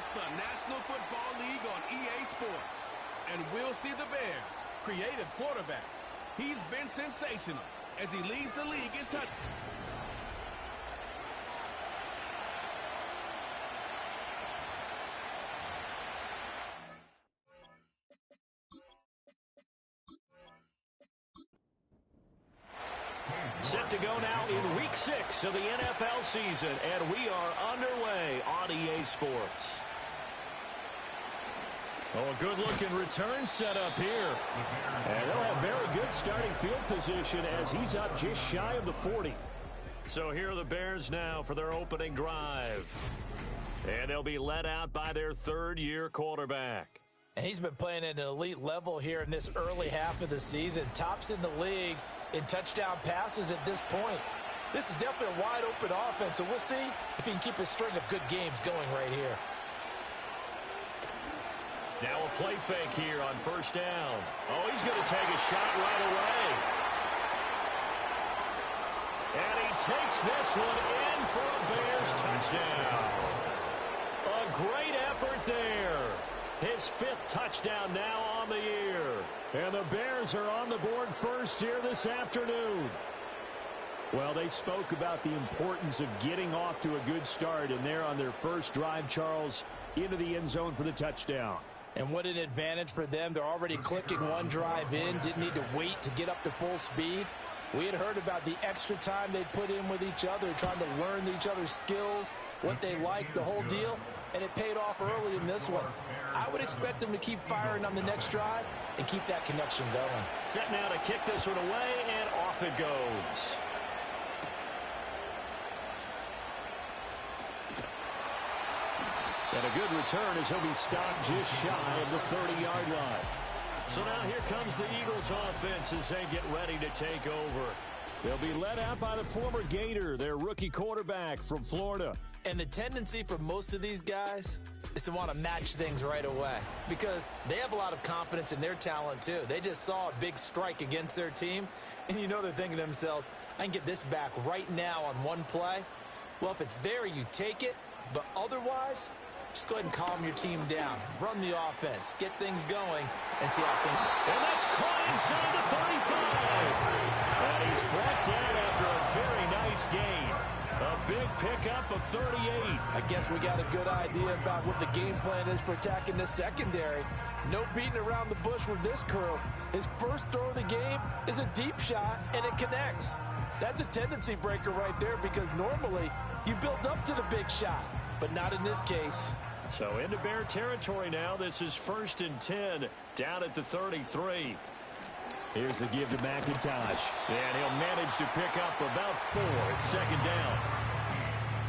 It's the National Football League on EA Sports. And we'll see the Bears' creative quarterback. He's been sensational as he leads the league in touch. Set to go now in Week 6 of the NFL season, and we are underway on EA Sports. Oh, a good-looking return set up here. And they'll have very good starting field position as he's up just shy of the 40. So here are the Bears now for their opening drive. And they'll be led out by their third-year quarterback. And he's been playing at an elite level here in this early half of the season. Tops in the league in touchdown passes at this point. This is definitely a wide-open offense, so we'll see if he can keep a string of good games going right here. Now a play fake here on first down. Oh, he's going to take a shot right away. And he takes this one in for a Bears touchdown. A great effort there. His 5th touchdown now on the year. And the Bears are on the board first here this afternoon. Well, they spoke about the importance of getting off to a good start, and they're on their first drive, Charles, into the end zone for the touchdown. And what an advantage for them. They're already clicking one drive in, didn't need to wait to get up to full speed. We had heard about the extra time they put in with each other, trying to learn each other's skills, what they like, the whole deal, and it paid off early in this one. I would expect them to keep firing on the next drive and keep that connection going. Set now to kick this one away, and off it goes. And a good return as he'll be stopped just shy of the 30-yard line. So now here comes the Eagles offense as they get ready to take over. They'll be led out by the former Gator, their rookie quarterback from Florida. And the tendency for most of these guys is to want to match things right away because they have a lot of confidence in their talent too. They just saw a big strike against their team, and you know they're thinking to themselves, I can get this back right now on one play. Well, if it's there, you take it, but otherwise, just go ahead and calm your team down. Run the offense. Get things going and see how things... And that's caught inside the 35. And he's brought down after a very nice gain. A big pickup of 38. I guess we got a good idea about what the game plan is for attacking the secondary. No beating around the bush with this crew. His first throw of the game is a deep shot, and it connects. That's a tendency breaker right there because normally you build up to the big shot, but not in this case. So into Bear territory now. This is 1st and 10 down at the 33. Here's the give to McIntosh. And he'll manage to pick up about 4 at 2nd down.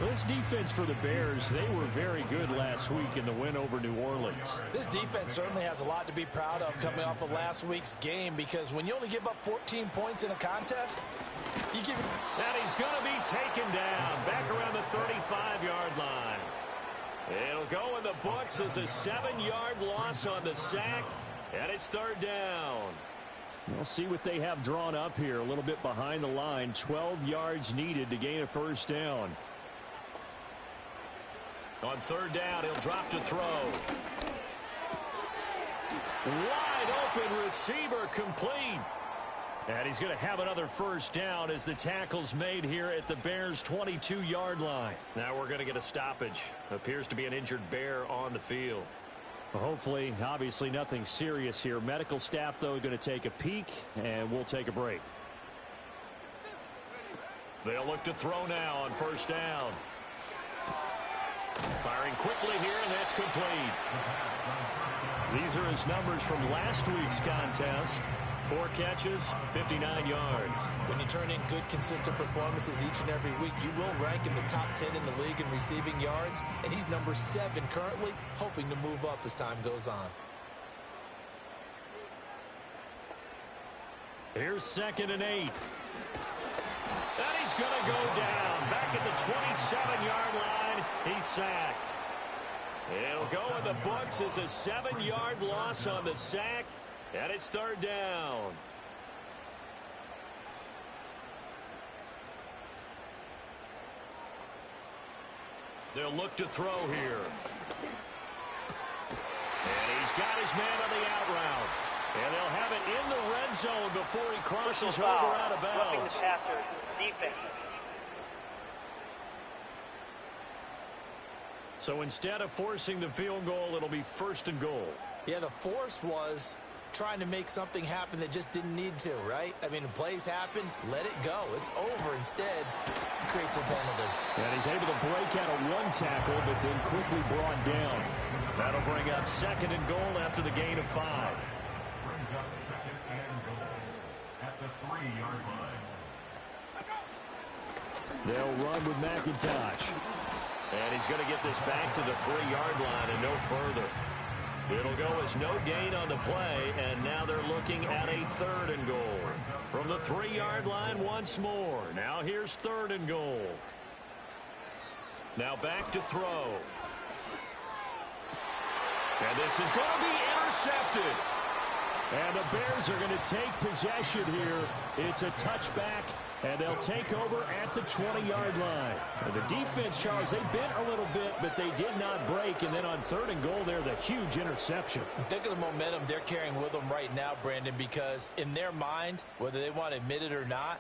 This defense for the Bears, they were very good last week in the win over New Orleans. This defense certainly has a lot to be proud of coming off of last week's game because when you only give up 14 points in a contest, you give it... And he's going to be taken down back around the 35-yard line. It'll go in the books as a 7-yard loss on the sack, and it's 3rd down. We'll see what they have drawn up here. A little bit behind the line. 12 yards needed to gain a 1st down. On 3rd down, he'll drop to throw. Wide open receiver complete. And he's going to have another 1st down as the tackle's made here at the Bears' 22-yard line. Now we're going to get a stoppage. Appears to be an injured Bear on the field. Well, hopefully, obviously nothing serious here. Medical staff, though, going to take a peek, and we'll take a break. They'll look to throw now on 1st down. Firing quickly here, and that's complete. These are his numbers from last week's contest. 4 catches, 59 yards. When you turn in good, consistent performances each and every week, you will rank in the top 10 in the league in receiving yards, and he's number 7 currently, hoping to move up as time goes on. Here's 2nd and 8. And he's going to go down. Back at the 27-yard line, he's sacked. It'll go in the books as a 7-yard loss on the sack. And it's 3rd down. They'll look to throw here. he's got his man on the out route. And they'll have it in the red zone before he crosses over out of bounds. Roughing the passer, defense. So instead of forcing the field goal, it'll be 1st and goal. Yeah, the force was trying to make something happen that just didn't need to, right? I mean, the plays happen, let it go. It's over. Instead, he creates a penalty. And he's able to break out of one tackle, but then quickly brought down. That'll bring up 2nd and goal after the gain of 5. Brings up 2nd and goal at the 3-yard line. They'll run with McIntosh. And he's going to get this back to the 3-yard line and no further. It'll go as no gain on the play, and now they're looking at a 3rd and goal. From the 3-yard line once more. Now here's 3rd and goal. Now back to throw. And this is going to be intercepted. And the Bears are going to take possession here. It's a touchback, and they'll take over at the 20-yard line. And the defense, Charles, they bent a little bit, but they did not break. And then on 3rd and goal there, the huge interception. Think of the momentum they're carrying with them right now, Brandon, because in their mind, whether they want to admit it or not,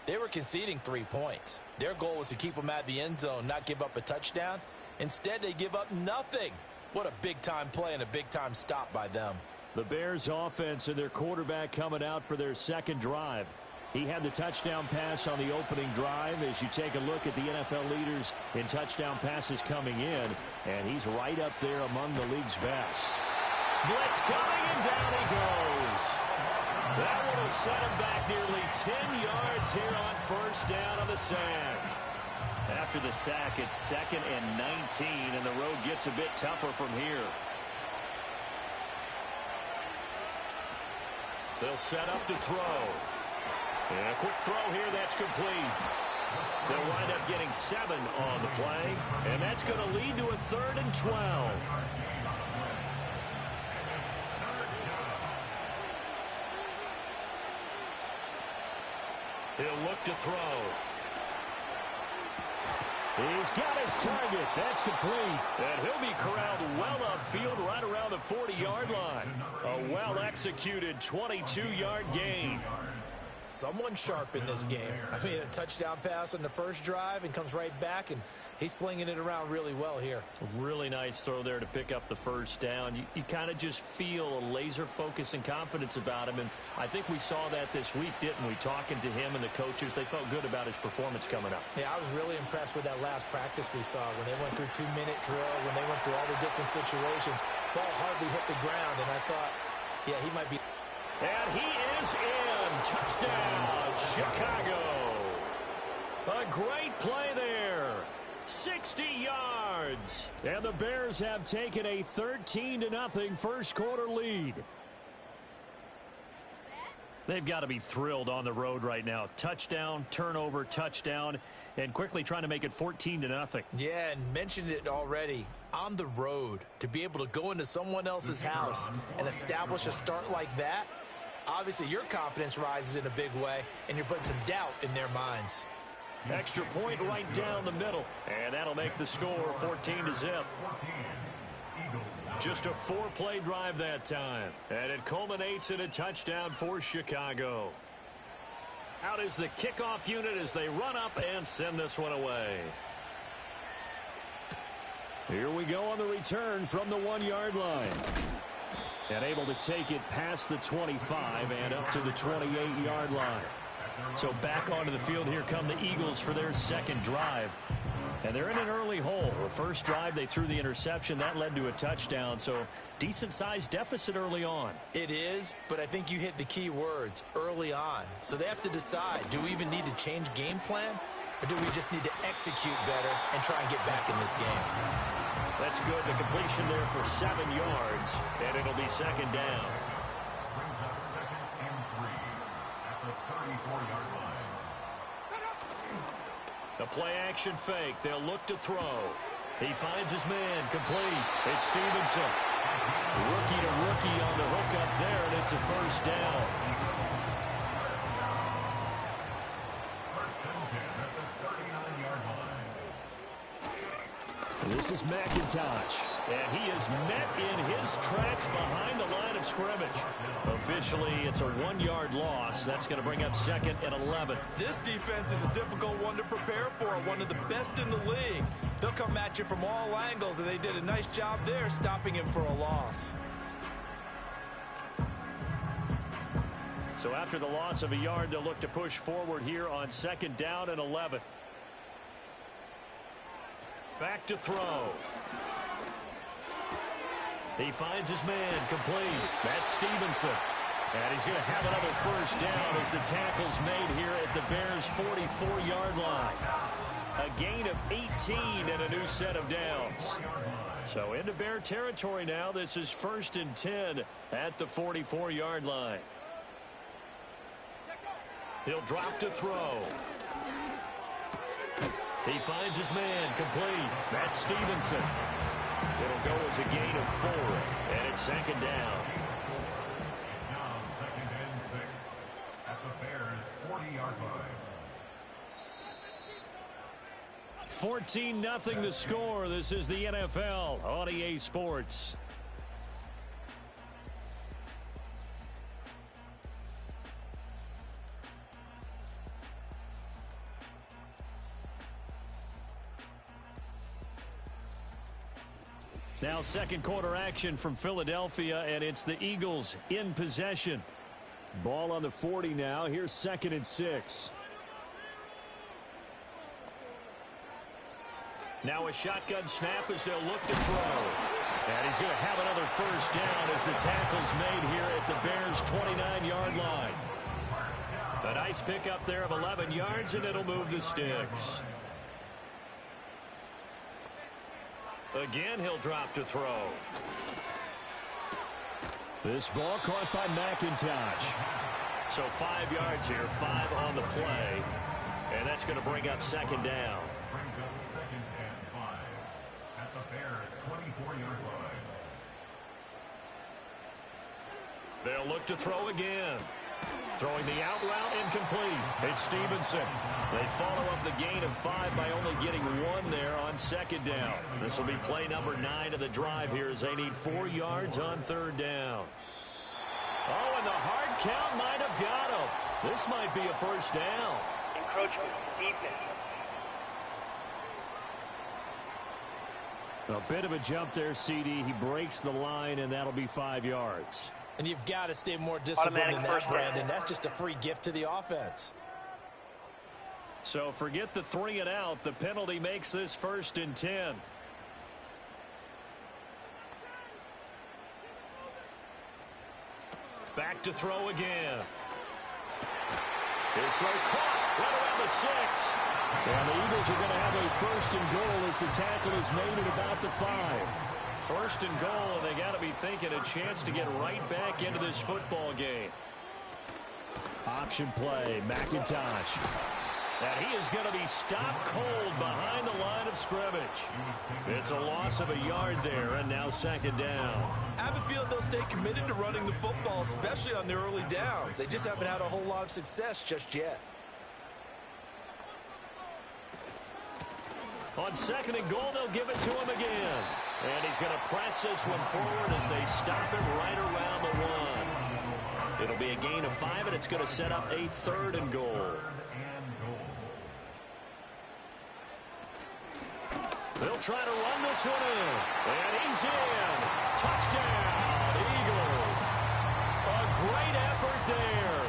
they were conceding 3 points. Their goal was to keep them at the end zone, not give up a touchdown. Instead, they give up nothing. What a big-time play and a big-time stop by them. The Bears offense and their quarterback coming out for their 2nd drive. He had the touchdown pass on the opening drive. As you take a look at the NFL leaders in touchdown passes coming in, and he's right up there among the league's best. Blitz coming, and down he goes. That one will set him back nearly 10 yards here on 1st down on the sack. After the sack, it's 2nd and 19, and the road gets a bit tougher from here. They'll set up to throw. And a quick throw here, that's complete. They'll wind up getting 7 on the play, and that's going to lead to a 3rd and 12. He'll look to throw. He's got his target. That's complete. And he'll be corralled well upfield right around the 40-yard line. A well-executed 22-yard gain. Someone sharp in this game. I mean, a touchdown pass on the first drive and comes right back, and he's flinging it around really well here. A really nice throw there to pick up the 1st down. You kind of just feel a laser focus and confidence about him, and I think we saw that this week, didn't we? Talking to him and the coaches, they felt good about his performance coming up. Yeah, I was really impressed with that last practice we saw when they went through 2-minute drill, when they went through all the different situations. Ball hardly hit the ground, and I thought, yeah, he might be. And he is in. Touchdown, Chicago. A great play there. 60 yards. And the Bears have taken a 13-0 first quarter lead. They've got to be thrilled on the road right now. Touchdown, turnover, touchdown, and quickly trying to make it 14-0. Yeah, and mentioned it already. On the road, to be able to go into someone else's house and establish a start like that, obviously your confidence rises in a big way, and you're putting some doubt in their minds. Extra point right down the middle, and that'll make the score 14-0. Just a 4-play drive that time, and it culminates in a touchdown for Chicago. Out is the kickoff unit as they run up and send this one away. Here we go on the return from the 1-yard line. And able to take it past the 25 and up to the 28-yard line. So back onto the field, here come the Eagles for their 2nd drive. And they're in an early hole. The first drive, they threw the interception. That led to a touchdown. So decent-sized deficit early on. It is, but I think you hit the key words, early on. So they have to decide, do we even need to change game plan? Or do we just need to execute better and try and get back in this game? That's good. The completion there for 7 yards, and it'll be 2nd down. Brings up 2nd and 3 at the 34-yard line. The play-action fake. They'll look to throw. He finds his man. Complete. It's Stevenson. Rookie to rookie on the hook up there, and it's a 1st down. This is McIntosh. And he is met in his tracks behind the line of scrimmage. Officially, it's a 1-yard loss. That's going to bring up 2nd and 11. This defense is a difficult one to prepare for, one of the best in the league. They'll come at you from all angles, and they did a nice job there stopping him for a loss. So after the loss of a yard, they'll look to push forward here on 2nd down and 11. Back to throw. He finds his man complete. That's Stevenson. And he's going to have another first down as the tackle's made here at the Bears' 44-yard line. A gain of 18 and a new set of downs. So into Bear territory now. This is 1st and 10 at the 44-yard line. He'll drop to throw. He finds his man complete. That's Stevenson. It'll go as a gain of 4, and it's 2nd down. It's now 2nd and 6 at the Bears' 40-yard line. 14-0 the score. This is the NFL on EA Sports. Now 2nd quarter action from Philadelphia, and it's the Eagles in possession. Ball on the 40 now. Here's 2nd and 6. Now a shotgun snap as they'll look to throw. And he's going to have another first down as the tackle's made here at the Bears' 29-yard line. A nice pickup there of 11 yards, and it'll move the sticks. Again, he'll drop to throw. This ball caught by McIntosh. So 5 yards here, 5 on the play. And that's going to bring up 2nd down. Brings up 2nd and 5 at the Bears' 24-yard line. They'll look to throw again. Throwing the out route incomplete. It's Stevenson. They follow up the gain of 5 by only getting 1 there on 2nd down. This will be play number 9 of the drive here as they need 4 yards on 3rd down. Oh, and the hard count might have got him. This might be a first down. Encroachment, defense. A bit of a jump there, CD. He breaks the line, and that'll be 5 yards. And you've got to stay more disciplined than that, Brandon. That's just a free gift to the offense. So forget the 3 and out. The penalty makes this 1st and 10. Back to throw again. His throw caught right around the 6. And the Eagles are going to have a 1st and goal as the tackle is made at about the 5. 1st and goal, and they got to be thinking a chance to get right back into this football game. Option play, McIntosh. And he is going to be stopped cold behind the line of scrimmage. It's a loss of a yard there, and now 2nd down. I have a feeling they'll stay committed to running the football, especially on their early downs. They just haven't had a whole lot of success just yet. On 2nd and goal, they'll give it to him again. And he's going to press this one forward as they stop him right around the 1. It'll be a gain of 5, and it's going to set up a 3rd and goal. They'll try to run this one in. And he's in. Touchdown, Eagles. A great effort there.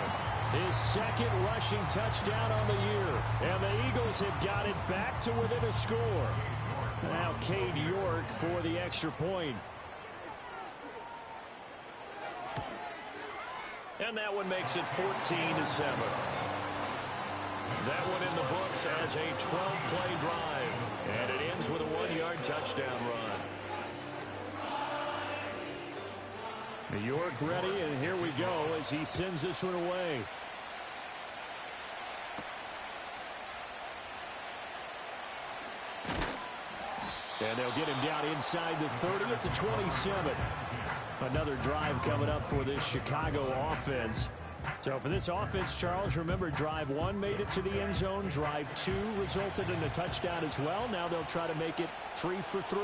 His 2nd rushing touchdown on the year. And the Eagles have got it back to within a score. Now Cade York for the extra point. And that one makes it 14-7. That one in the books as a 12-play drive. And it ends with a 1-yard touchdown run. New York ready, and here we go as he sends this one away. And they'll get him down inside the 30 at the 27. Another drive coming up for this Chicago offense. So for this offense, Charles, remember drive 1 made it to the end zone. Drive 2 resulted in a touchdown as well. Now they'll try to make it 3 for 3.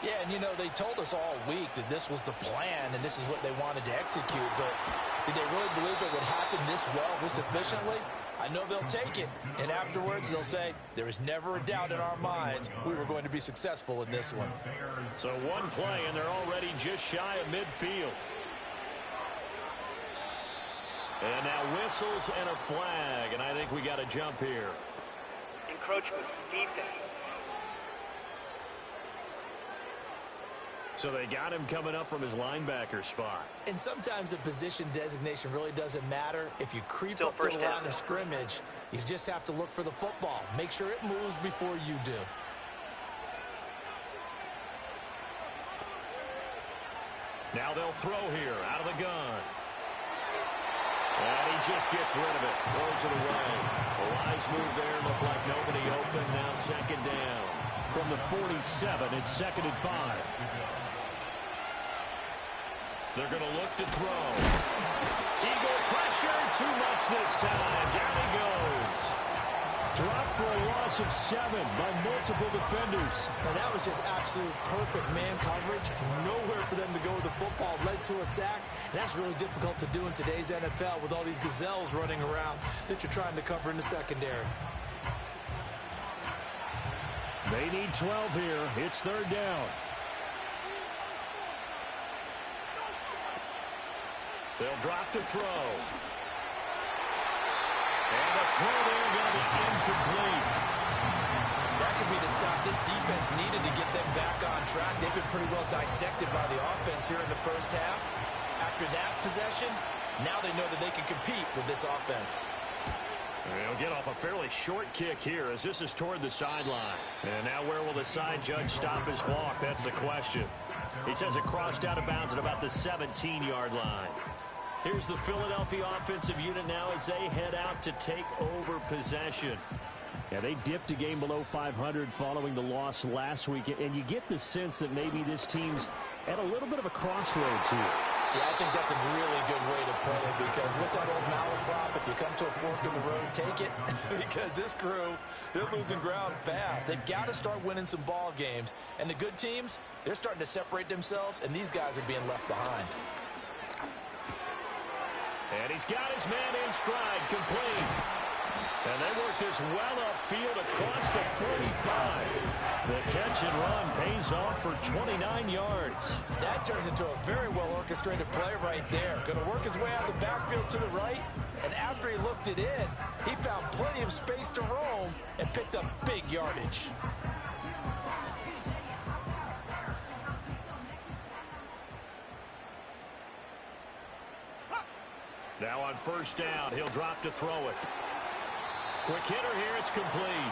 Yeah, and they told us all week that this was the plan and this is what they wanted to execute, but did they really believe it would happen this well, this efficiently? I know they'll take it, and afterwards they'll say, there was never a doubt in our minds we were going to be successful in this one. So one play, and they're already just shy of midfield. And now whistles and a flag, and I think we got a jump here. Encroachment, defense. So they got him coming up from his linebacker spot. And sometimes the position designation really doesn't matter. If you creep Still up to the first line down. of scrimmage, you just have to look for the football. Make sure it moves before you do. Now they'll throw here out of the gun. And he just gets rid of it. Throws it away. A wise move there. Looked like nobody open. Now second down. From the 47, it's 2nd and 5. They're going to look to throw. Eagle pressure. Too much this time. Down he goes. Dropped for a loss of 7 by multiple defenders. Now that was just absolute perfect man coverage. Nowhere for them to go with the football. Led to a sack. And that's really difficult to do in today's NFL with all these gazelles running around that you're trying to cover in the secondary. They need 12 here. It's 3rd down. They'll drop to throw. And the throw there going to be incomplete. That could be the stop this defense needed to get them back on track. They've been pretty well dissected by the offense here in the first half. After that possession, now they know that they can compete with this offense. He'll get off a fairly short kick here as this is toward the sideline. And now where will the side judge stop his walk? That's the question. He says it crossed out of bounds at about the 17-yard line. Here's the Philadelphia offensive unit now as they head out to take over possession. Yeah, they dipped a game below 500 following the loss last week, and you get the sense that maybe this team's at a little bit of a crossroads here. Yeah, I think that's a really good way to put it because what's that old malaprop? If you come to a fork in the road, take it. Because this crew, they're losing ground fast. They've got to start winning some ball games. And the good teams, they're starting to separate themselves, and these guys are being left behind. And he's got his man in stride, complete. And they work this well upfield across the 45. The catch and run pays off for 29 yards. That turned into a very well-orchestrated play right there. Going to work his way out of the backfield to the right. And after he looked it in, he found plenty of space to roam and picked up big yardage. Now on first down, he'll drop to throw it. Quick hitter here, it's complete.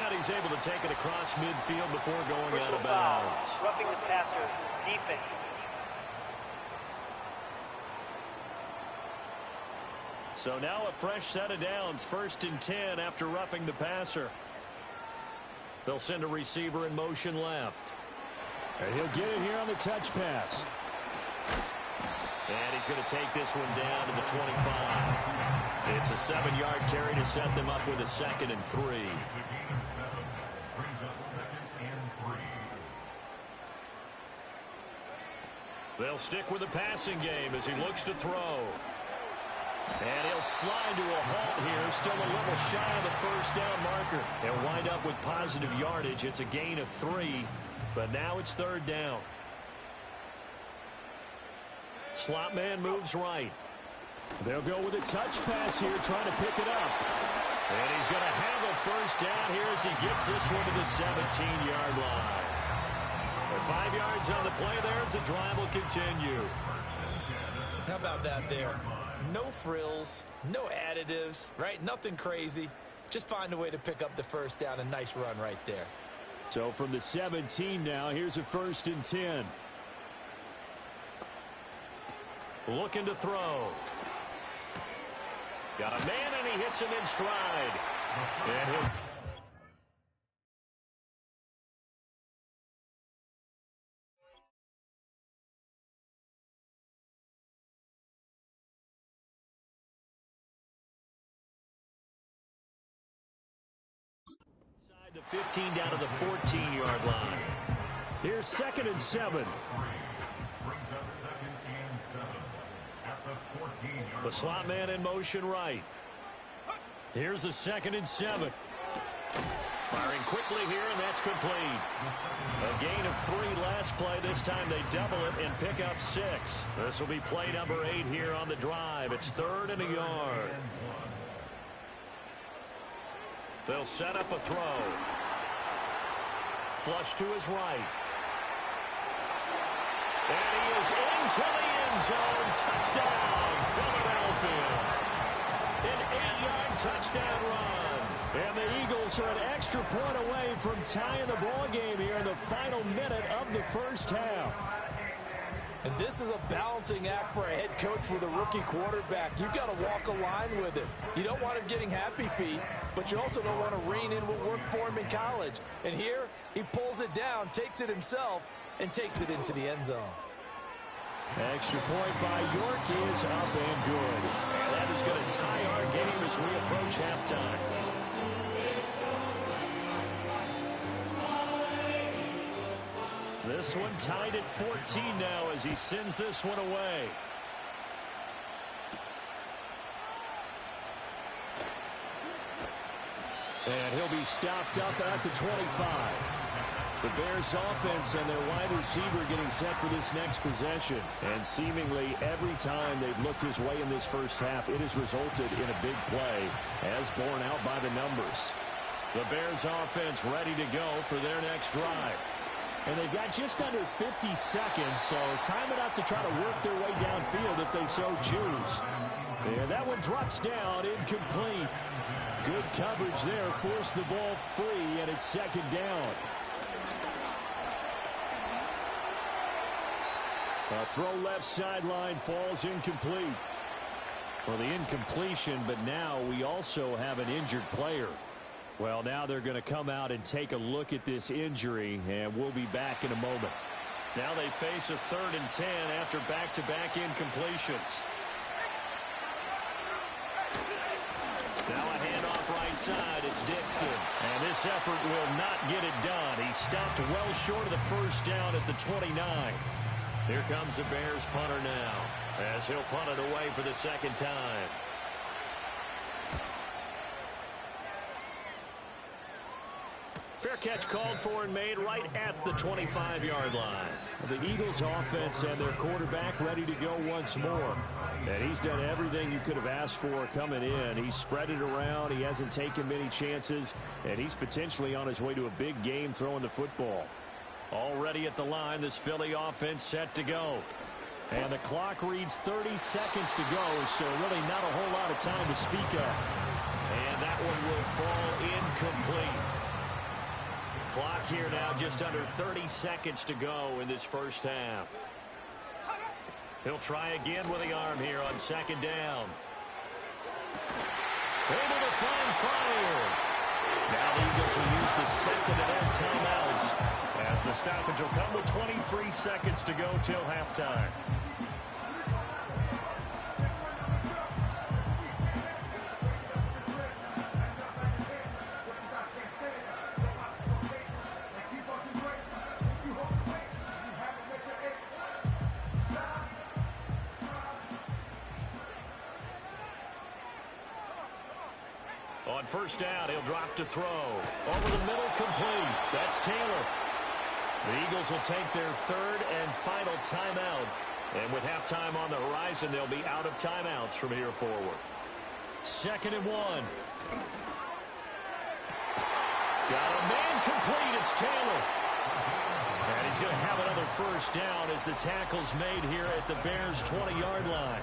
And he's able to take it across midfield before going out of bounds. Roughing the passer, defense. So now a fresh set of downs, 1st and 10 after roughing the passer. They'll send a receiver in motion left. And he'll get it here on the touch pass. And he's going to take this one down to the 25. It's a 7-yard carry to set them up with a 2nd and 3. They'll stick with the passing game as he looks to throw. And he'll slide to a halt here, still a little shy of the first down marker. They'll wind up with positive yardage. It's a gain of 3, but now it's 3rd down. Slot man moves right. They'll go with a touch pass here, trying to pick it up. And he's going to have a first down here as he gets this one to the 17-yard line. And 5 yards on the play there as the drive will continue. How about that there? No frills, no additives, right? Nothing crazy. Just find a way to pick up the first down. A nice run right there. So from the 17 now, here's a 1st and 10. Looking to throw. Got a man, and he hits him in stride. And he'll... the 15 down to the 14-yard line. Here's 2nd and 7. Brings up 2nd and 7 at the 14-yard The slot man in motion right. Here's the 2nd and 7. Firing quickly here, and that's complete. A gain of 3 last play. This time they double it and pick up 6. This will be play number 8 here on the drive. It's 3rd and a yard. They'll set up a throw. Flush to his right. And he is into the end zone. Touchdown, Philadelphia. An 8-yard touchdown run. And the Eagles are an extra point away from tying the ball game here in the final minute of the first half. And this is a balancing act for a head coach with a rookie quarterback. You've got to walk a line with it. You don't want him getting happy feet, but you also don't want to rein in what worked for him in college. And here, he pulls it down, takes it himself, and takes it into the end zone. Extra point by York is up and good. And that is going to tie our game as we approach halftime. This one tied at 14 now as he sends this one away. And he'll be stopped up at the 25. The Bears offense and their wide receiver getting set for this next possession. And seemingly every time they've looked his way in this first half, it has resulted in a big play, as borne out by the numbers. The Bears offense ready to go for their next drive. And they've got just under 50 seconds, so time enough to try to work their way downfield if they so choose. And that one drops down, incomplete. Good coverage there, forced the ball free, and it's 2nd down. A throw left sideline falls incomplete. Well, the incompletion, but now we also have an injured player. Well, now they're going to come out and take a look at this injury, and we'll be back in a moment. Now they face a 3rd and 10 after back-to-back incompletions. Now a handoff right side. It's Dixon. And this effort will not get it done. He stopped well short of the first down at the 29. Here comes the Bears punter now, as he'll punt it away for the 2nd time. Fair catch called for and made right at the 25-yard line. The Eagles offense and their quarterback ready to go once more. And he's done everything you could have asked for coming in. He's spread it around. He hasn't taken many chances. And he's potentially on his way to a big game throwing the football. Already at the line, this Philly offense set to go. And the clock reads 30 seconds to go, so really not a whole lot of time to speak of. And that one will fall incomplete. Clock here now just under 30 seconds to go in this first half. He'll try again with the arm here on 2nd down. Able to find Pryor. Now the Eagles will use the 2nd of their timeouts, as the stoppage will come with 23 seconds to go till halftime. On 1st down, he'll drop to throw. Over the middle, complete. That's Taylor. The Eagles will take their 3rd and final timeout. And with halftime on the horizon, they'll be out of timeouts from here forward. 2nd and 1. Got a man complete. It's Taylor. And he's going to have another 1st down as the tackle's made here at the Bears' 20-yard line.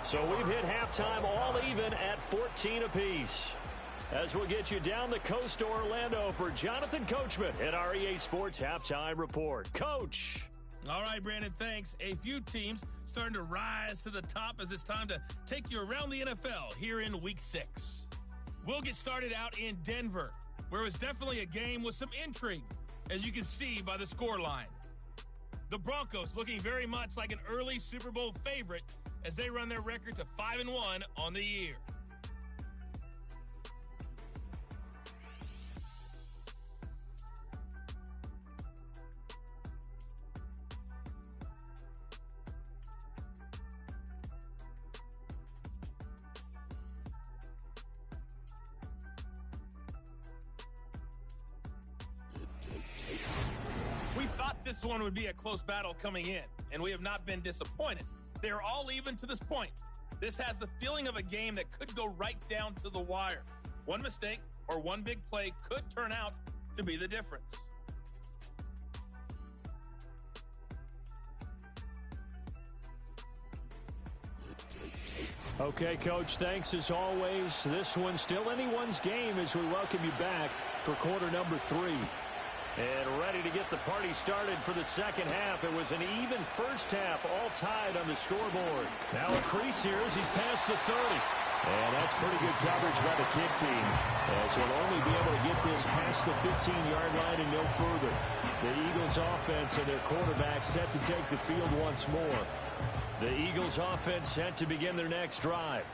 So we've hit halftime all even at 14 apiece. As we'll get you down the coast to Orlando for Jonathan Coachman at our EA Sports Halftime Report. Coach. All right, Brandon, thanks. A few teams starting to rise to the top as it's time to take you around the NFL here in Week 6. We'll get started out in Denver, where it was definitely a game with some intrigue, as you can see by the scoreline. The Broncos looking very much like an early Super Bowl favorite as they run their record to 5-1 on the year. this one would be a close battle coming in, and we have not been disappointed. They're all even to this point. This has the feeling of a game that could go right down to the wire. One mistake or one big play could turn out to be the difference. Okay, Coach, thanks as always. This one's still anyone's game as we welcome you back for quarter number 3. And ready to get the party started for the second half. It was an even first half, all tied on the scoreboard. Now a crease here as he's past the 30. And that's pretty good coverage by the kick team, as he'll only be able to get this past the 15-yard line and no further. The Eagles offense and their quarterback set to take the field once more. The Eagles offense set to begin their next drive.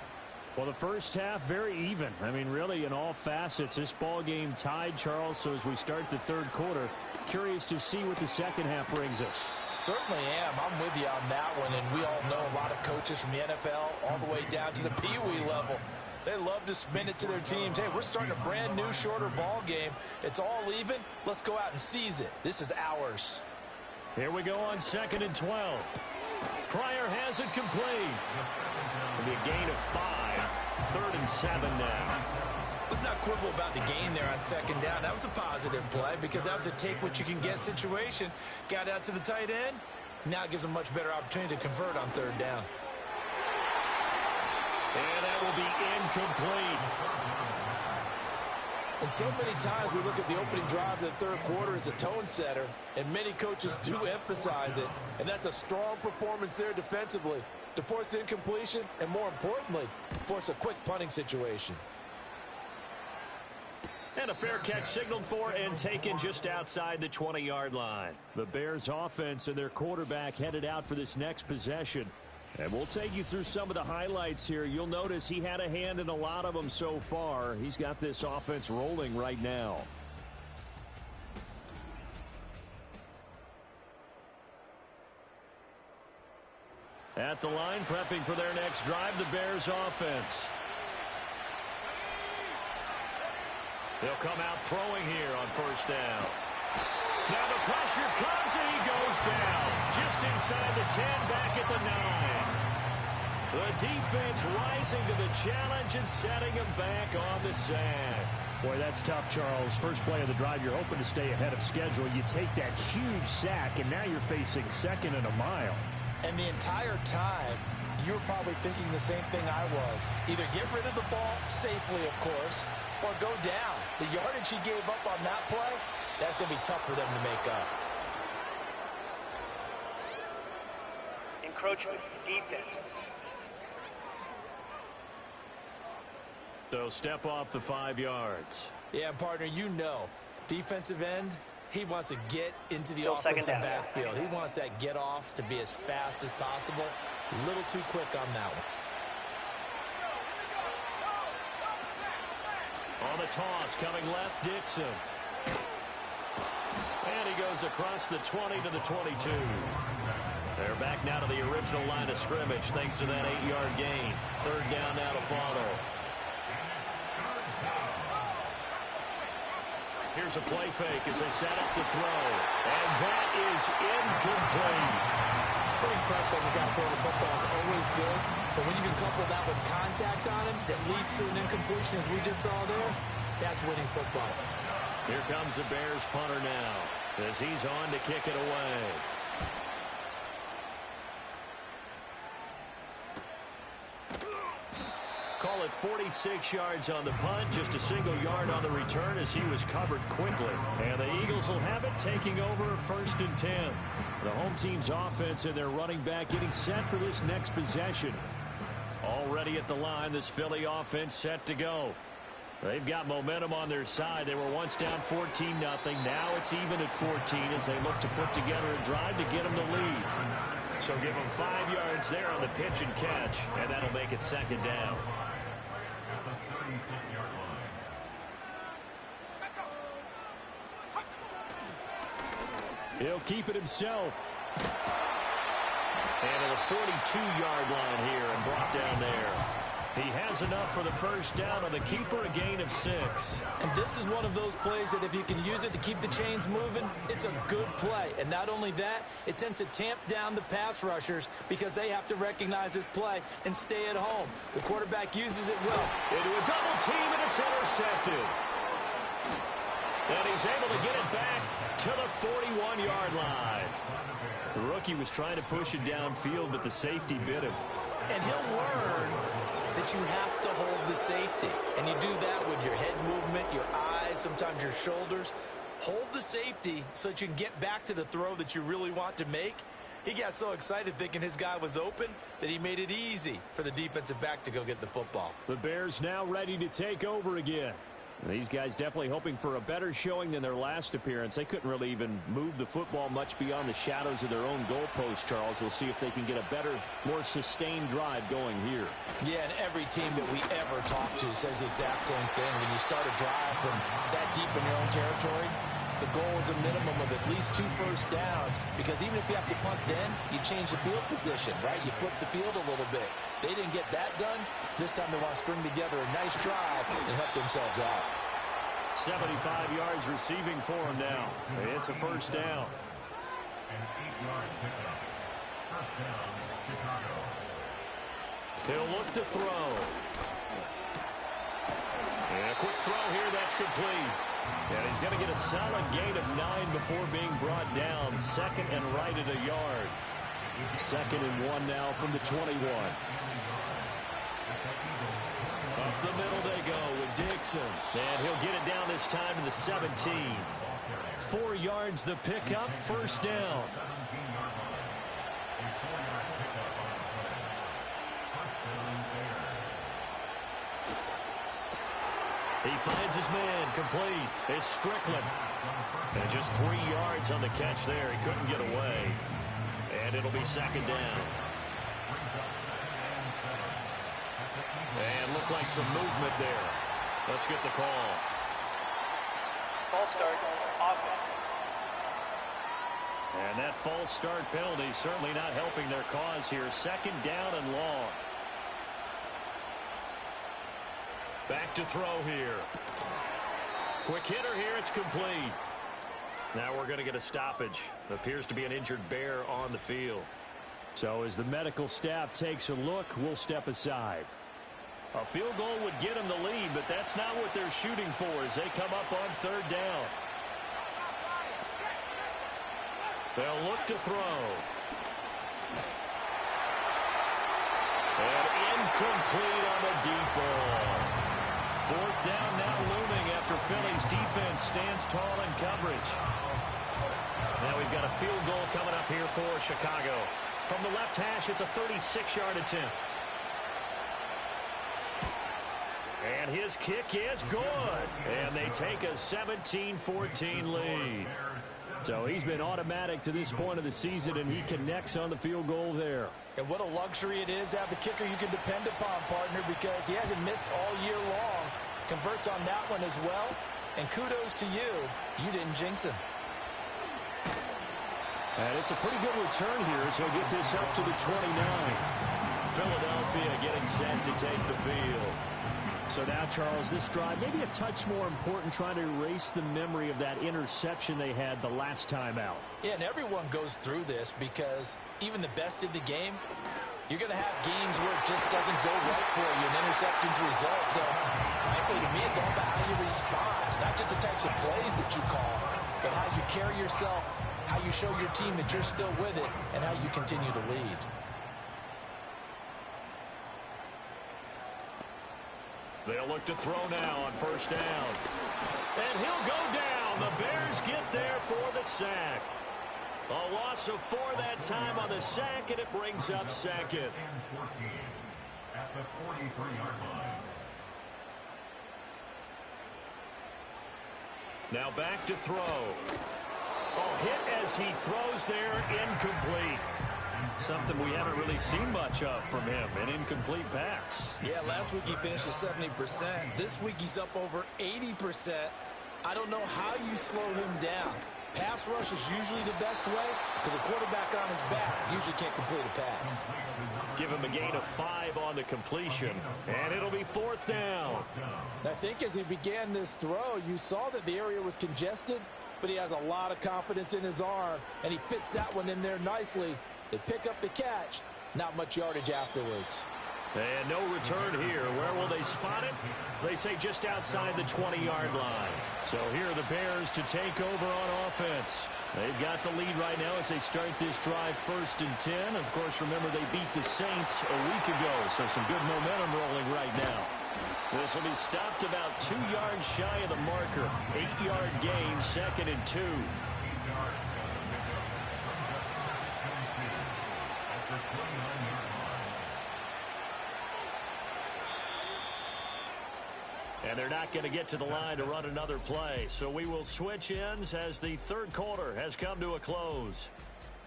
Well, the first half, very even. I mean, really, in all facets, this ball game tied, Charles. So as we start the third quarter, curious to see what the second half brings us. Certainly am. I'm with you on that one. And we all know a lot of coaches from the NFL all the way down to the Pee-wee level. They love to spin it to their teams. Hey, we're starting a brand new, shorter ball game. It's all even. Let's go out and seize it. This is ours. Here we go on 2nd and 12. Pryor has it complete. It'll be a gain of 5. 3rd and 7 now. Let's not quibble about the gain there on 2nd down. That was a positive play because that was a take-what-you-can-get situation. Got out to the tight end. Now it gives them a much better opportunity to convert on 3rd down. And that will be incomplete. And so many times we look at the opening drive of the third quarter as a tone setter, and many coaches do emphasize it. And that's a strong performance there defensively to force incompletion and, more importantly, force a quick punting situation. And a fair catch signaled for and taken just outside the 20-yard line. The Bears offense and their quarterback headed out for this next possession. And we'll take you through some of the highlights here. You'll notice he had a hand in a lot of them so far. He's got this offense rolling right now. At the line, prepping for their next drive, the Bears offense. They'll come out throwing here on 1st down. Now the pressure comes and he goes down. Just inside the 10, back at the 9. The defense rising to the challenge and setting him back on the sack. Boy, that's tough, Charles. First play of the drive, you're hoping to stay ahead of schedule. You take that huge sack, and now you're facing 2nd and a mile. And the entire time, you were probably thinking the same thing I was. Either get rid of the ball, safely, of course, or go down. The yardage he gave up on that play, that's going to be tough for them to make up. Encroachment, defense. So step off the 5 yards. Yeah, partner, you know, defensive end, he wants to get into the Still offensive backfield. He wants that get off to be as fast as possible. A little too quick on that one. On the toss, coming left, Dixon. And he goes across the 20 to the 22. They're back now to the original line of scrimmage thanks to that 8-yard gain. 3rd down now to follow. Here's a play fake as they set up to throw. And that is incomplete. Putting pressure on the guy throwing the football is always good, but when you can couple that with contact on him that leads to an incompletion, as we just saw there, that's winning football. Here comes the Bears punter now as he's on to kick it away. Call it 46 yards on the punt, just a single yard on the return as he was covered quickly. And the Eagles will have it, taking over 1st and 10. The home team's offense and their running back getting set for this next possession. Already at the line, this Philly offense set to go. They've got momentum on their side. They were once down 14-0. Now it's even at 14 as they look to put together a drive to get them the lead. So give them 5 yards there on the pitch and catch, and that'll make it 2nd down. He'll keep it himself. And at the 42-yard line here and brought down there. He has enough for the first down on the keeper, a gain of 6. And this is one of those plays that if you can use it to keep the chains moving, it's a good play. And not only that, it tends to tamp down the pass rushers because they have to recognize this play and stay at home. The quarterback uses it well. Into a double team, and it's intercepted. And he's able to get it back to the 41-yard line. The rookie was trying to push it downfield, but the safety bit him. And he'll learn that you have to hold the safety. And you do that with your head movement, your eyes, sometimes your shoulders. Hold the safety so that you can get back to the throw that you really want to make. He got so excited thinking his guy was open that he made it easy for the defensive back to go get the football. The Bears now ready to take over again. These guys definitely hoping for a better showing than their last appearance. They couldn't really even move the football much beyond the shadows of their own goalpost, Charles. We'll see if they can get a better, more sustained drive going here. Yeah, and every team that we ever talk to says the exact same thing. When you start a drive from that deep in your own territory, the goal is a minimum of at least 2 first downs, because even if you have to punt then, you change the field position, right? You flip the field a little bit. They didn't get that done. This time they want to string together a nice drive and help themselves out. 75 yards receiving for him now. It's a first down. An 8-yard pickup. First down, Chicago. He'll look to throw. And a quick throw here, that's complete. And he's going to get a solid gain of 9 before being brought down. Second and right at a yard. Second and 1 now from the 21. Up the middle they go with Dixon. And he'll get it down this time to the 17. 4 yards the pickup, first down. He finds his man, complete. It's Strickland. And just 3 yards on the catch there. He couldn't get away. And it'll be second down. And looked like some movement there. Let's get the call. False start, offense. And that false start penalty certainly not helping their cause here. Second down and long. Back to throw here. Quick hitter here. It's complete. Now we're going to get a stoppage. Appears to be an injured Bear on the field. So as the medical staff takes a look, we'll step aside. A field goal would get them the lead, but that's not what they're shooting for as they come up on third down. They'll look to throw. And incomplete on the deep ball. Fourth down now looming after Philly's defense stands tall in coverage. Now we've got a field goal coming up here for Chicago. From the left hash, it's a 36-yard attempt. And his kick is good. And they take a 17-14 lead. So he's been automatic to this point of the season, and he connects on the field goal there. And what a luxury it is to have a kicker you can depend upon, partner, because he hasn't missed all year long. Converts on that one as well. And kudos to you. You didn't jinx him. And it's a pretty good return here as he'll get this up to the 29. Philadelphia getting set to take the field. So now, Charles, this drive maybe a touch more important, trying to erase the memory of that interception they had the last time out. Yeah, and everyone goes through this because even the best in the game, you're going to have games where it just doesn't go right for you, and interceptions result. So, frankly, to me, it's all about how you respond, not just the types of plays that you call, but how you carry yourself, how you show your team that you're still with it, and how you continue to lead. They'll look to throw now on first down. And he'll go down. The Bears get there for the sack. A loss of 4 that time on the sack, and it brings up second. And 14 at the 43-yard line. Now back to throw. Oh, hit as he throws there, incomplete. Something we haven't really seen much of from him, an incomplete pass. Yeah, last week he finished at 70%. This week he's up over 80%. I don't know how you slow him down. Pass rush is usually the best way because a quarterback on his back usually can't complete a pass. Give him a gain of 5 on the completion, and it'll be 4th down. I think as he began this throw, you saw that the area was congested, but he has a lot of confidence in his arm, and he fits that one in there nicely. They pick up the catch, not much yardage afterwards. And no return here. Where will they spot it? They say just outside the 20-yard line. So here are the Bears to take over on offense. They've got the lead right now as they start this drive 1st and 10. Of course, remember they beat the Saints a week ago, so some good momentum rolling right now. This will be stopped about 2 yards shy of the marker. 8-yard gain, 2nd and 2. And they're not going to get to the line to run another play. So we will switch ends as the 3rd quarter has come to a close.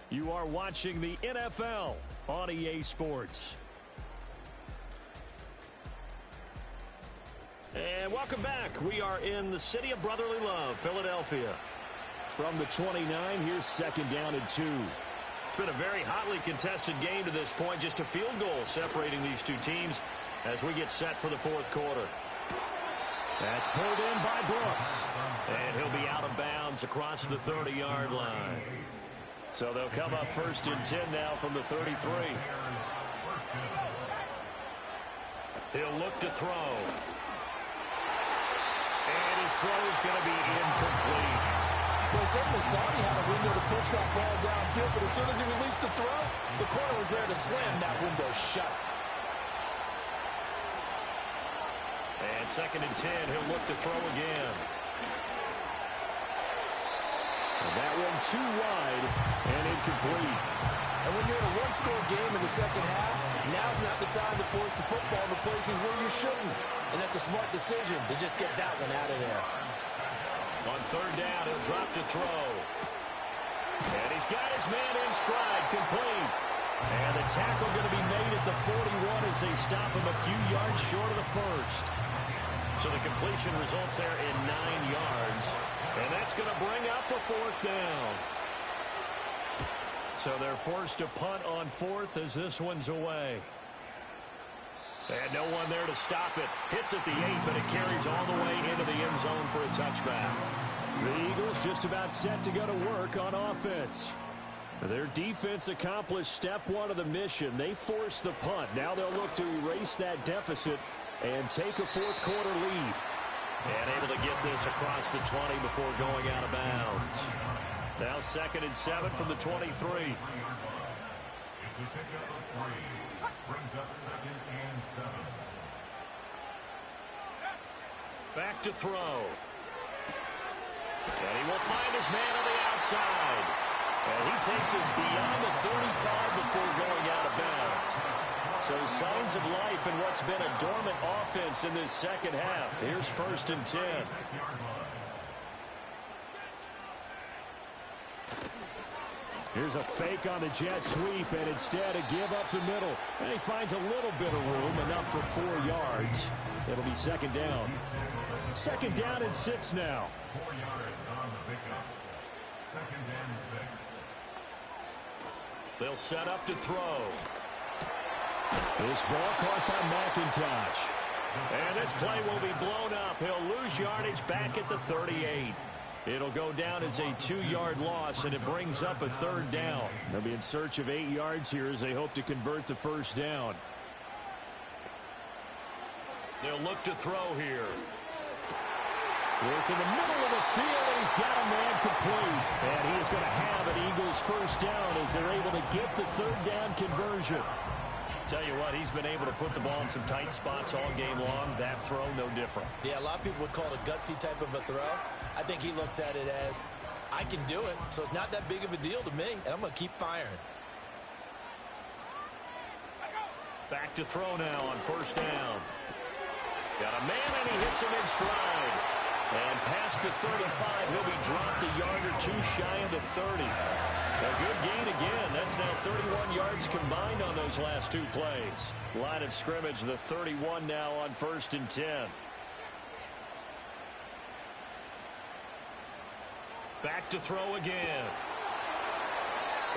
You are watching the NFL on EA Sports. And welcome back. We are in the city of brotherly love, Philadelphia. From the 29, here's 2nd down and 2. It's been a very hotly contested game to this point. Just a field goal separating these two teams as we get set for the 4th quarter. That's pulled in by Brooks. And he'll be out of bounds across the 30-yard line. So they'll come up 1st and 10 now from the 33. He'll look to throw. And his throw is going to be incomplete. Well, certainly thought he had a window to push that ball downfield, but as soon as he released the throw, the corner was there to slam that window shut. And 2nd and 10, he'll look to throw again. And that one too wide and incomplete. And when you're in a one-score game in the second half, now's not the time to force the football to places where you shouldn't. And that's a smart decision to just get that one out of there. On 3rd down, he'll drop to throw. And he's got his man in stride, complete. And the tackle going to be made at the 41 as they stop him a few yards short of the 1st. So the completion results there in 9 yards. And that's going to bring up a 4th down. So they're forced to punt on 4th as this one's away. And no one there to stop it. Hits at the 8, but it carries all the way into the end zone for a touchback. The Eagles just about set to go to work on offense. Their defense accomplished step 1 of the mission. They forced the punt. Now they'll look to erase that deficit and take a 4th quarter lead. And able to get this across the 20 before going out of bounds. Now 2nd and 7 from the 23. It's a pickup of 3. Brings up 2nd and 7. Back to throw. And he will find his man on the outside. And he takes us beyond the 35 before going out of bounds. So signs of life in what's been a dormant offense in this second half. Here's 1st and 10. Here's a fake on the jet sweep, and instead a give up the middle. And he finds a little bit of room, enough for 4 yards. It'll be 2nd down. 2nd down and 6 now. 4 yards on the pickup. 2nd and 6. They'll set up to throw. This ball caught by McIntosh. And this play will be blown up. He'll lose yardage back at the 38. It'll go down as a 2-yard loss, and it brings up a 3rd down. They'll be in search of 8 yards here as they hope to convert the 1st down. They'll look to throw here. Work in the middle of the field, and he's got a man complete. And he is going to have an Eagles 1st down as they're able to get the 3rd down conversion. Tell you what, he's been able to put the ball in some tight spots all game long. That throw, no different. Yeah, a lot of people would call it a gutsy type of a throw. I think he looks at it as, I can do it, so it's not that big of a deal to me, and I'm going to keep firing. Back to throw now on 1st down. Got a man, and he hits him in stride. And past the 35, he'll be dropped a yard or 2 shy of the 30. A good gain again. That's now 31 yards combined on those last 2 plays. Line of scrimmage, the 31 now on 1st and 10. Back to throw again.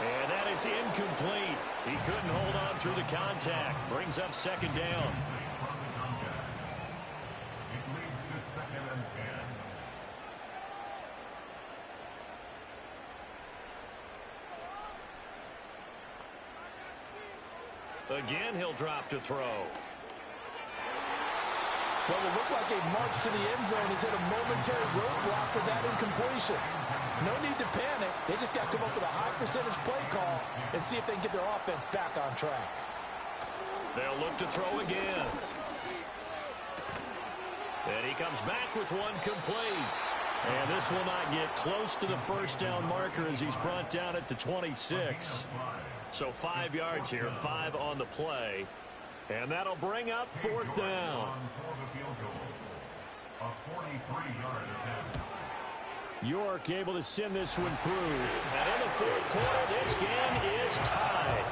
And that is incomplete. He couldn't hold on through the contact. Brings up second down. It leads to 2nd and 10. Again, he'll drop to throw. Well, it looked like a march to the end zone. He's hit a momentary roadblock with that incompletion. No need to panic. They just got to come up with a high percentage play call and see if they can get their offense back on track. They'll look to throw again. And he comes back with one complete. And this will not get close to the first down marker as he's brought down at the 26. So 5 yards here, 5 on the play. And that'll bring up 4th down. A 43-yard attempt. York able to send this one through. And in the 4th quarter, this game is tied.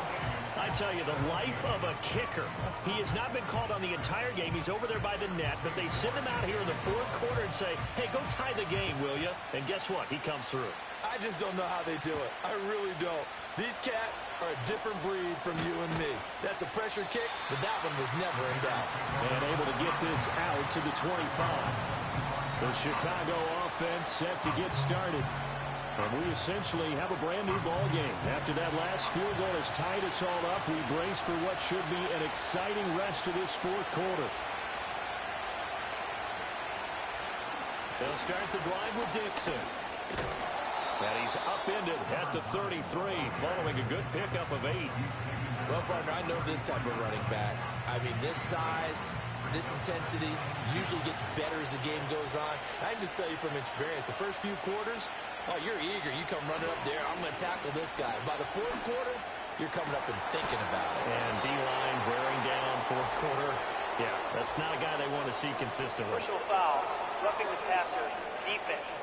I tell you, the life of a kicker. He has not been called on the entire game. He's over there by the net, but they send him out here in the 4th quarter and say, hey, go tie the game, will you? And guess what? He comes through. I just don't know how they do it. I really don't. These cats are a different breed from you and me. That's a pressure kick, but that one was never in doubt. And able to get this out to the 25. The Chicago offense set to get started. And we essentially have a brand new ball game. After that last field goal has tied us all up, we brace for what should be an exciting rest of this 4th quarter. They'll start the drive with Dixon. And he's upended at the 33 following a good pickup of 8. Well, partner, I know this type of running back. I mean, this size, this intensity usually gets better as the game goes on. I can just tell you from experience, the first few quarters, oh, you're eager. You come running up there, I'm going to tackle this guy. By the 4th quarter, you're coming up and thinking about it. And D-line wearing down 4th quarter. Yeah, that's not a guy they want to see consistently. Personal foul, roughing the passer, defense.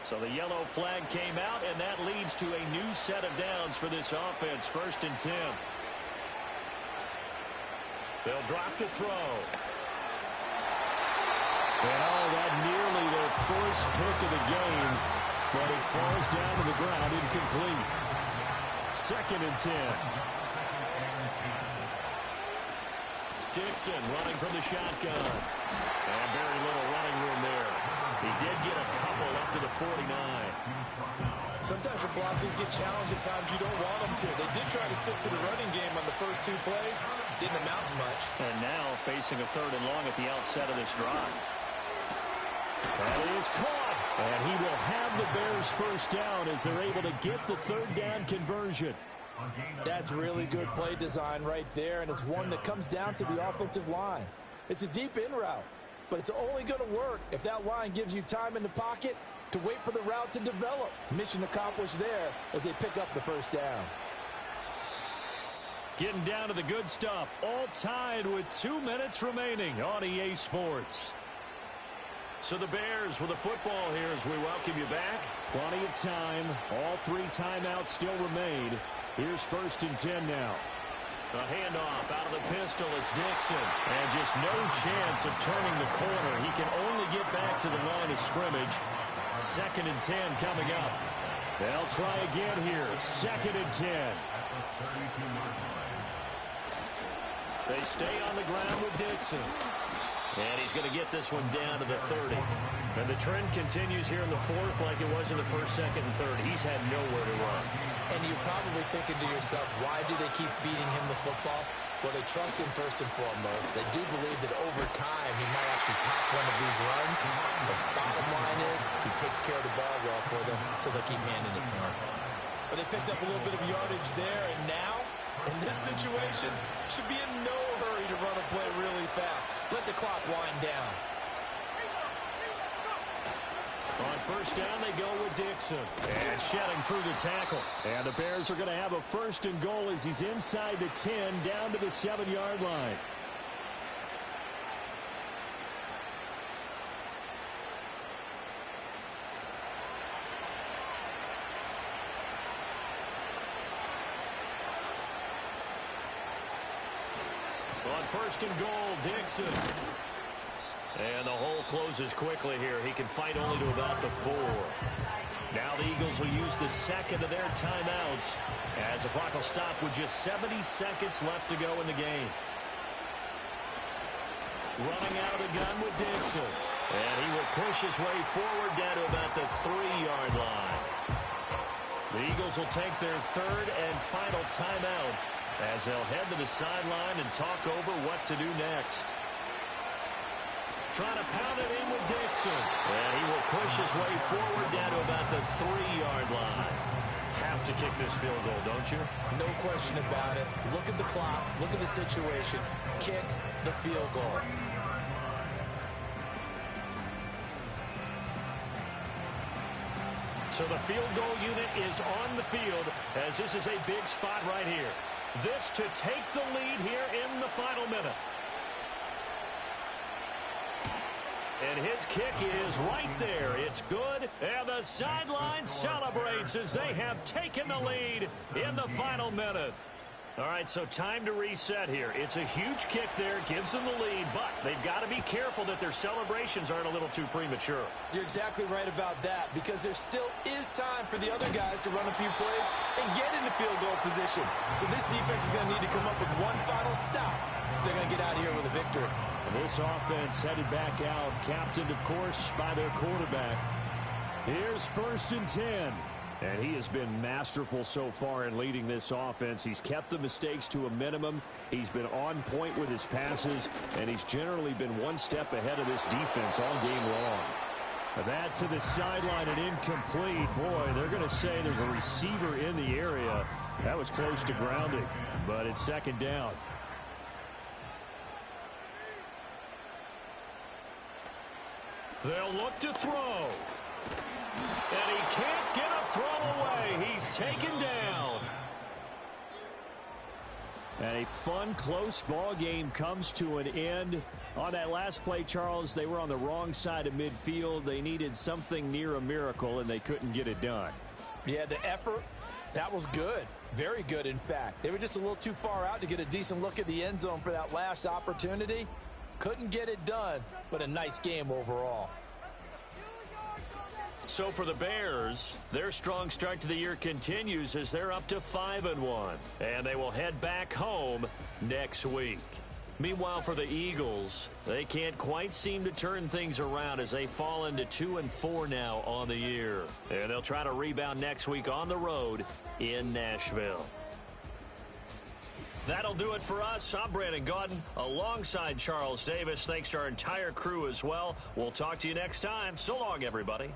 So the yellow flag came out, and that leads to a new set of downs for this offense. 1st and 10. They'll drop to throw. And that nearly their first pick of the game, but it falls down to the ground incomplete. 2nd and 10. Dixon running from the shotgun. And very little running room there. He did get a couple up to the 49. Sometimes your philosophies get challenged at times you don't want them to. They did try to stick to the running game on the first 2 plays. Didn't amount to much. And now facing a 3rd and long at the outset of this drive. That is caught. And he will have the Bears first down as they're able to get the 3rd down conversion. That's really good play design right there, and it's one that comes down to the offensive line. It's a deep in route, but it's only going to work if that line gives you time in the pocket to wait for the route to develop. Mission accomplished there as they pick up the first down. Getting down to the good stuff, all tied with 2 minutes remaining on EA Sports. So the Bears with the football here as we welcome you back. Plenty of time. All 3 timeouts still remain. Here's 1st and 10 now. A handoff out of the pistol. It's Dixon. And just no chance of turning the corner. He can only get back to the line of scrimmage. 2nd and 10 coming up. They'll try again here. 2nd and 10. They stay on the ground with Dixon. And he's going to get this one down to the 30. And the trend continues here in the 4th like it was in the 1st, 2nd, and 3rd. He's had nowhere to run. And you're probably thinking to yourself, why do they keep feeding him the football? Well, they trust him first and foremost. They do believe that over time he might actually pop one of these runs. The bottom line is he takes care of the ball well for them, so they'll keep handing it to him. But they picked up a little bit of yardage there, and now, in this situation, should be in no hurry to run a play really fast. Let the clock wind down. On 1st down, they go with Dixon. And shedding through the tackle. And the Bears are going to have a 1st and goal as he's inside the 10, down to the 7-yard line. On 1st and goal, Dixon. And the hole closes quickly here. He can fight only to about the 4. Now the Eagles will use the second of their timeouts as the clock will stop with just 70 seconds left to go in the game. Running out of the gun with Dixon. And he will push his way forward down to about the 3-yard line. The Eagles will take their third and final timeout as they'll head to the sideline and talk over what to do next. Trying to pound it in with Dixon. And he will push his way forward down to about the 3-yard line. Have to kick this field goal, don't you? No question about it. Look at the clock. Look at the situation. Kick the field goal. So the field goal unit is on the field as this is a big spot right here. This to take the lead here in the final minute. And his kick is right there. It's good. And the sideline celebrates as they have taken the lead in the final minute. All right, so time to reset here. It's a huge kick there, gives them the lead, but they've got to be careful that their celebrations aren't a little too premature. You're exactly right about that because there still is time for the other guys to run a few plays and get into field goal position. So this defense is going to need to come up with one final stop if they're going to get out of here with a victory. This offense headed back out, captained, of course, by their quarterback. Here's 1st and 10. And he has been masterful so far in leading this offense. He's kept the mistakes to a minimum. He's been on point with his passes, and he's generally been one step ahead of this defense all game long. That to the sideline and incomplete. Boy, they're going to say there's a receiver in the area. That was close to grounding, but it's 2nd down. They'll look to throw. And he can't get a throw away. He's taken down. And a fun, close ball game comes to an end. On that last play, Charles, they were on the wrong side of midfield. They needed something near a miracle, and they couldn't get it done. Yeah, the effort, that was good. Very good, in fact. They were just a little too far out to get a decent look at the end zone for that last opportunity. Couldn't get it done, but a nice game overall. So for the Bears, their strong start to the year continues as they're up to 5-1. And they will head back home next week. Meanwhile, for the Eagles, they can't quite seem to turn things around as they fall into 2-4 now on the year. And they'll try to rebound next week on the road in Nashville. That'll do it for us. I'm Brandon Gaudin alongside Charles Davis. Thanks to our entire crew as well. We'll talk to you next time. So long, everybody.